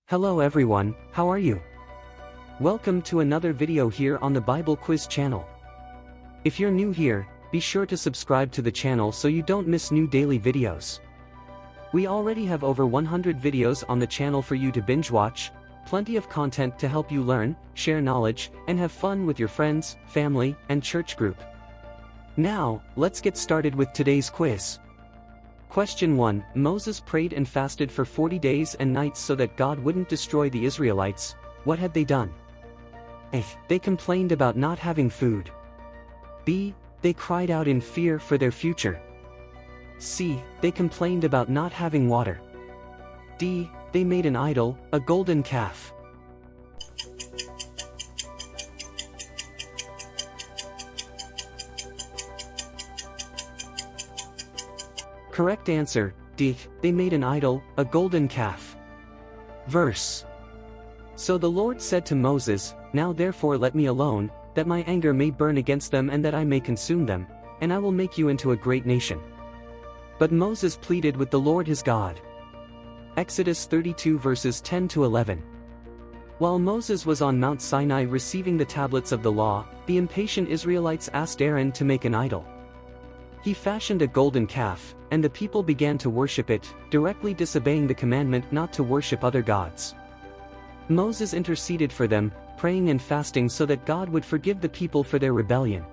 Hello everyone, how are you? Welcome to another video here on the Bible Quiz channel. If you're new here, be sure to subscribe to the channel so you don't miss new daily videos. We already have over 100 videos on the channel for you to binge watch, plenty of content to help you learn, share knowledge, and have fun with your friends, family, and church group. Now, let's get started with today's quiz. Question 1. Moses prayed and fasted for 40 days and nights so that God wouldn't destroy the Israelites. What had they done? A. They complained about not having food. B. They cried out in fear for their future. C. They complained about not having water. D. They made an idol, a golden calf. Correct answer, D. They made an idol, a golden calf. Verse. So the Lord said to Moses, Now therefore let me alone, that my anger may burn against them and that I may consume them, and I will make you into a great nation. But Moses pleaded with the Lord his God. Exodus 32 verses 10 to 11. While Moses was on Mount Sinai receiving the tablets of the law, the impatient Israelites asked Aaron to make an idol. He fashioned a golden calf, and the people began to worship it, directly disobeying the commandment not to worship other gods. Moses interceded for them, praying and fasting so that God would forgive the people for their rebellion.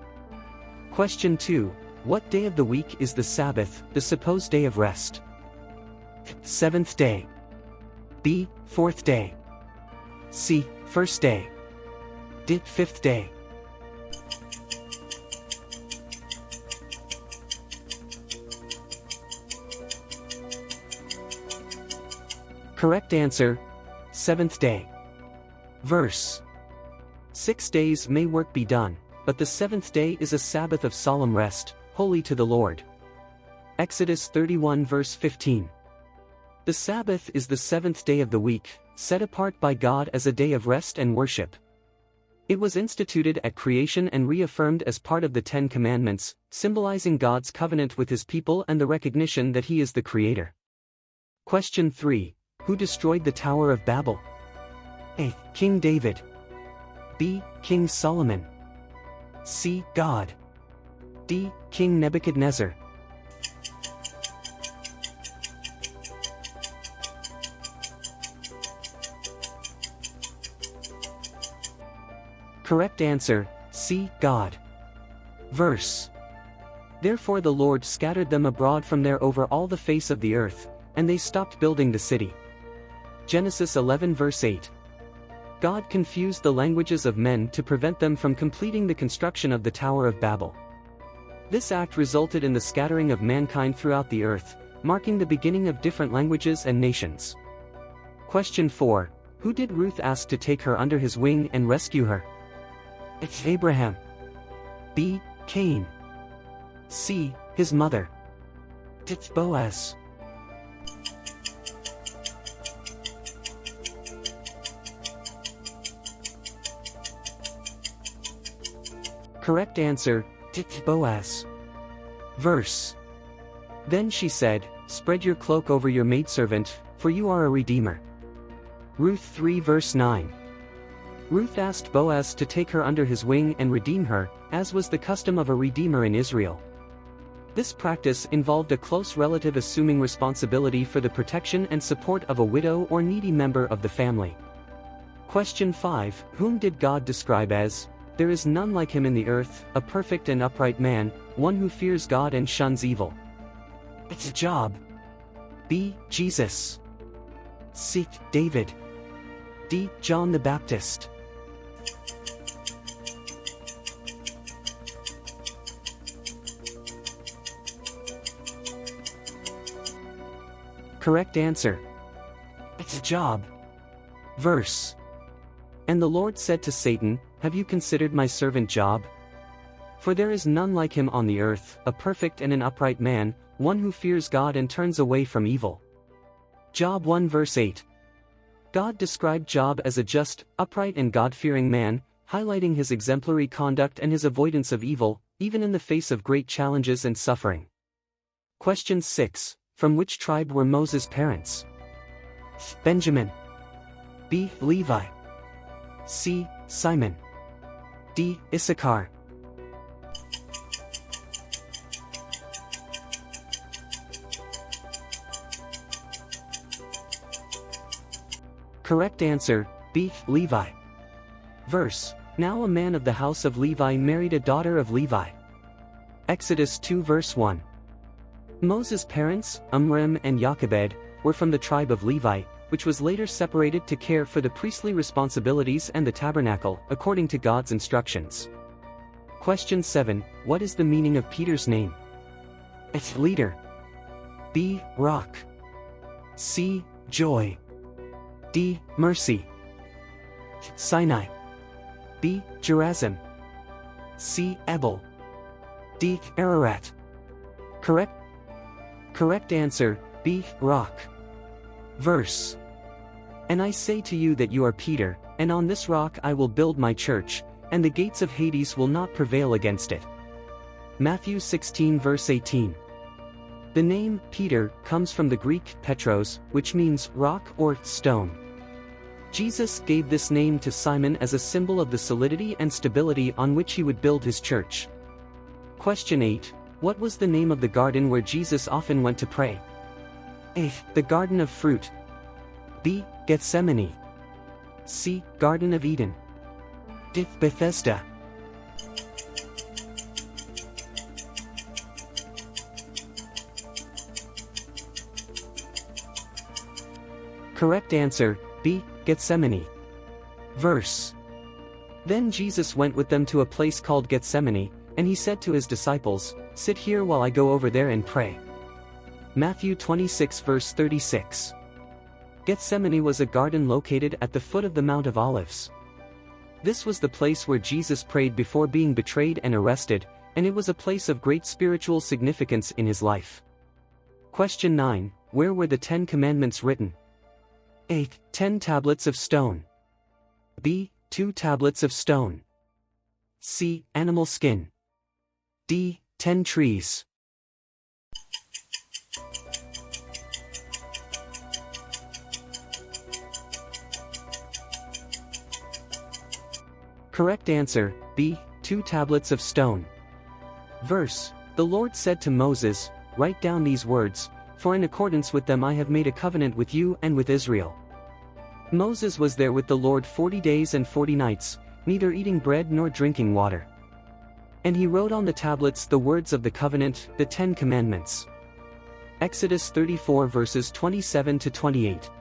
Question 2. What day of the week is the Sabbath, the supposed day of rest? Seventh day. B. Fourth day. C. First day. D. Fifth day. Correct answer, seventh day. Verse. 6 days may work be done, but the seventh day is a Sabbath of solemn rest, holy to the Lord. Exodus 31 verse 15. The Sabbath is the seventh day of the week, set apart by God as a day of rest and worship. It was instituted at creation and reaffirmed as part of the Ten Commandments, symbolizing God's covenant with his people and the recognition that he is the Creator. Question 3. Who destroyed the Tower of Babel? A. King David. B. King Solomon. C. God. D. King Nebuchadnezzar. Correct answer, C. God. Verse. Therefore the Lord scattered them abroad from there over all the face of the earth, and they stopped building the city. Genesis 11 verse 8. God confused the languages of men to prevent them from completing the construction of the Tower of Babel. This act resulted in the scattering of mankind throughout the earth, marking the beginning of different languages and nations. Question 4. Who did Ruth ask to take her under his wing and rescue her? It's Abraham. B. Cain. C. His mother. D. Boaz. Correct answer, D. Boaz. Verse. Then she said, Spread your cloak over your maidservant, for you are a redeemer. Ruth 3 verse 9. Ruth asked Boaz to take her under his wing and redeem her, as was the custom of a redeemer in Israel. This practice involved a close relative assuming responsibility for the protection and support of a widow or needy member of the family. Question 5. Whom did God describe as, There is none like him in the earth, a perfect and upright man, one who fears God and shuns evil? It's Job. B. Jesus. C. David. D. John the Baptist. Correct answer. It's Job. Verse. And the Lord said to Satan, Have you considered my servant Job? For there is none like him on the earth, a perfect and an upright man, one who fears God and turns away from evil. Job 1 verse 8. God described Job as a just, upright and God-fearing man, highlighting his exemplary conduct and his avoidance of evil, even in the face of great challenges and suffering. Question 6. From which tribe were Moses' parents? Benjamin. B. Levi. C. Simon. D. Issachar. Correct answer, B. Levi. Verse. Now a man of the house of Levi married a daughter of Levi. Exodus 2 verse 1. Moses' parents, Amram and Jochebed, were from the tribe of Levi, which was later separated to care for the priestly responsibilities and the tabernacle, according to God's instructions. Question 7. What is the meaning of Peter's name? A. Leader. B. Rock. C. Joy. D. Mercy. Sinai. B. Gerazim. C. Ebal. D. Ararat. Correct answer, B. Rock. Verse. And I say to you that you are Peter, and on this rock I will build my church, and the gates of Hades will not prevail against it. Matthew 16 verse 18. The name Peter comes from the Greek Petros, which means rock or stone. Jesus gave this name to Simon as a symbol of the solidity and stability on which he would build his church. Question 8. What was the name of the garden where Jesus often went to pray? A. The Garden of Fruit. B. Gethsemane. C. Garden of Eden. D. Bethesda. Correct answer, B. Gethsemane. Verse. Then Jesus went with them to a place called Gethsemane, and he said to his disciples, "Sit here while I go over there and pray." Matthew 26 verse 36. Gethsemane was a garden located at the foot of the Mount of Olives. This was the place where Jesus prayed before being betrayed and arrested, and it was a place of great spiritual significance in his life. Question 9. Where were the 10 Commandments written? A. 10 tablets of stone. B. 2 tablets of stone. C. Animal skin. D. 10 trees. Correct answer, B. 2 tablets of stone. Verse. The Lord said to Moses, "Write down these words, for in accordance with them I have made a covenant with you and with Israel." Moses was there with the Lord 40 days and 40 nights, neither eating bread nor drinking water. And he wrote on the tablets the words of the covenant, the 10 Commandments. Exodus 34 verses 27 to 28.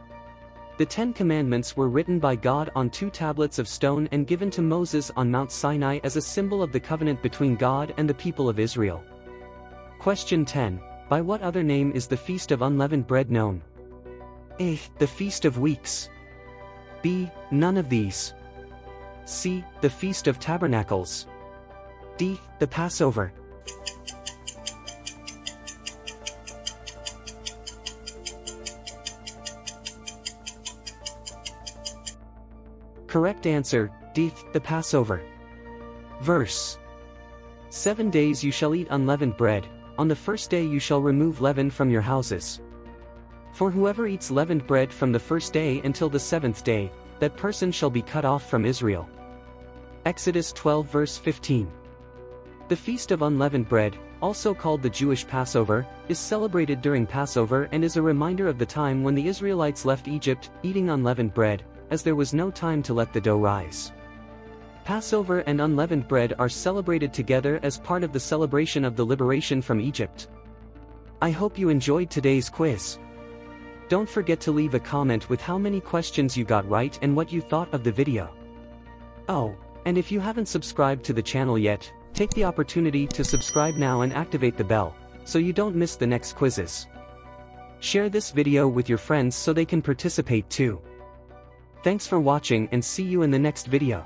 The 10 Commandments were written by God on 2 tablets of stone and given to Moses on Mount Sinai as a symbol of the covenant between God and the people of Israel. Question 10. By what other name is the Feast of Unleavened Bread known? A. The Feast of Weeks. B. None of these. C. The Feast of Tabernacles. D. The Passover. Correct answer, D. The Passover. Verse. 7 days you shall eat unleavened bread, on the first day you shall remove leaven from your houses. For whoever eats leavened bread from the first day until the 7th day, that person shall be cut off from Israel. Exodus 12 verse 15. The Feast of Unleavened Bread, also called the Jewish Passover, is celebrated during Passover and is a reminder of the time when the Israelites left Egypt, eating unleavened bread, as there was no time to let the dough rise. Passover and unleavened bread are celebrated together as part of the celebration of the liberation from Egypt. I hope you enjoyed today's quiz. Don't forget to leave a comment with how many questions you got right and what you thought of the video. Oh, and if you haven't subscribed to the channel yet, take the opportunity to subscribe now and activate the bell, so you don't miss the next quizzes. Share this video with your friends so they can participate too. Thanks for watching and see you in the next video.